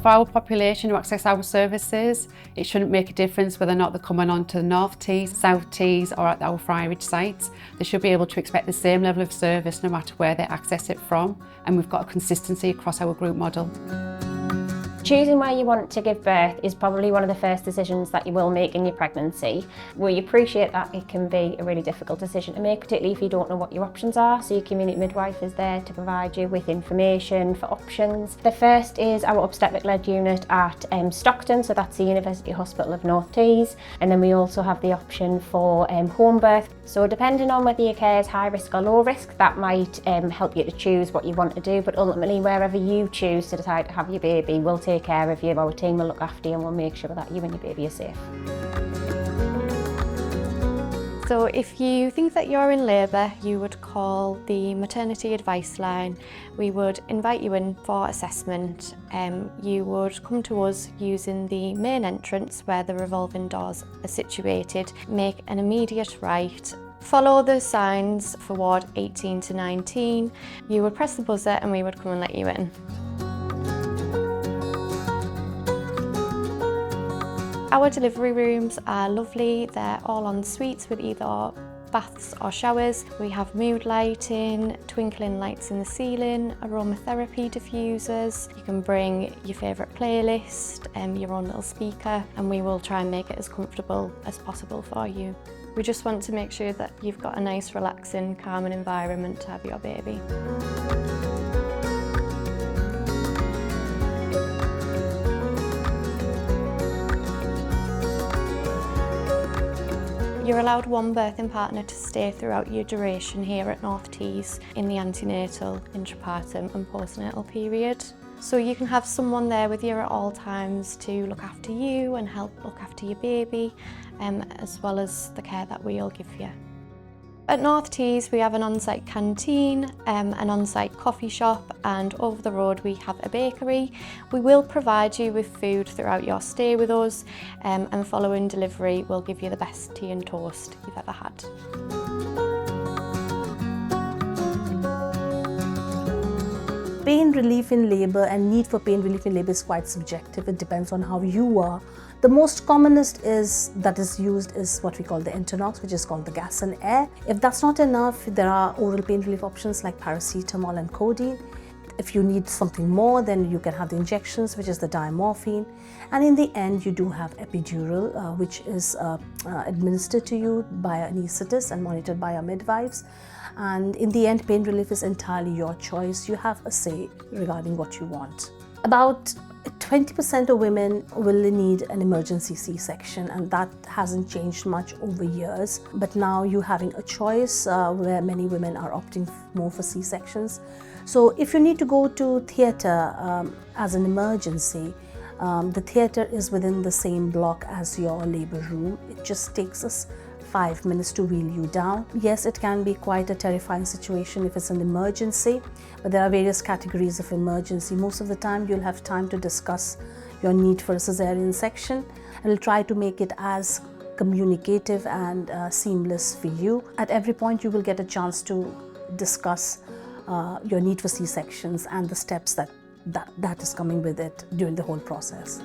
For our population who access our services, it shouldn't make a difference whether or not they're coming onto the North Tees, South Tees or at our Friarage sites. They should be able to expect the same level of service no matter where they access it from, and we've got a consistency across our group model. Choosing where you want to give birth is probably one of the first decisions that you will make in your pregnancy. We appreciate that it can be a really difficult decision to make, particularly if you don't know what your options are, so your community midwife is there to provide you with information for options. The first is our obstetric-led unit at Stockton, so that's the University Hospital of North Tees, and then we also have the option for home birth. So depending on whether your care is high risk or low risk, that might help you to choose what you want to do, but ultimately wherever you choose to decide to have your baby, we'll take care of you, our team will look after you and we'll make sure that you and your baby are safe. So if you think that you're in labour, you would call the maternity advice line. We would invite you in for assessment. You would come to us using the main entrance where the revolving doors are situated, make an immediate right, follow the signs for ward 18 to 19. You would press the buzzer and we would come and let you in. Our delivery rooms are lovely. They're all en suites with either baths or showers. We have mood lighting, twinkling lights in the ceiling, aromatherapy diffusers. You can bring your favourite playlist, your own little speaker, and we will try and make it as comfortable as possible for you. We just want to make sure that you've got a nice, relaxing, calming environment to have your baby. You're allowed one birthing partner to stay throughout your duration here at North Tees in the antenatal, intrapartum and postnatal period. So you can have someone there with you at all times to look after you and help look after your baby, as well as the care that we'll give you. At North Tees we have an on-site canteen, an on-site coffee shop, and over the road we have a bakery. We will provide you with food throughout your stay with us, and following delivery we'll give you the best tea and toast you've ever had. Pain relief in labour and need for pain relief in labour is quite subjective. It depends on how you are. The most commonest that is used is what we call the Internox, which is called the gas and air. If that's not enough, there are oral pain relief options like paracetamol and codeine. If you need something more, then you can have the injections, which is the diamorphine. And in the end, you do have epidural, which is administered to you by an anaesthetist and monitored by our midwives. And in the end, pain relief is entirely your choice. You have a say regarding what you want. About 20% of women will need an emergency C-section, and that hasn't changed much over years. But now you're having a choice where many women are opting more for C-sections. So if you need to go to theatre as an emergency, the theatre is within the same block as your labour room. It just takes us 5 minutes to wheel you down. Yes, it can be quite a terrifying situation if it's an emergency, but there are various categories of emergency. Most of the time you'll have time to discuss your need for a cesarean section, and we'll try to make it as communicative and seamless for you. At every point you will get a chance to discuss your need for C-sections and the steps that is coming with it during the whole process.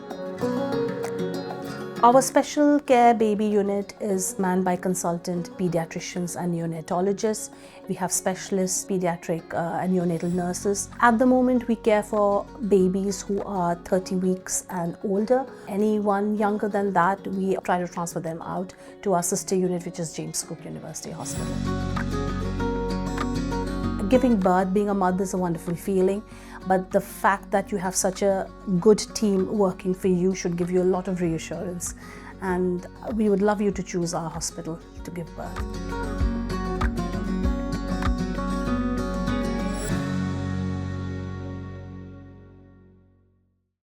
Our special care baby unit is manned by consultant pediatricians and neonatologists. We have specialist pediatric and neonatal nurses. At the moment, we care for babies who are 30 weeks and older. Anyone younger than that, we try to transfer them out to our sister unit, which is James Cook University Hospital. Giving birth, being a mother, is a wonderful feeling, but the fact that you have such a good team working for you should give you a lot of reassurance, and we would love you to choose our hospital to give birth.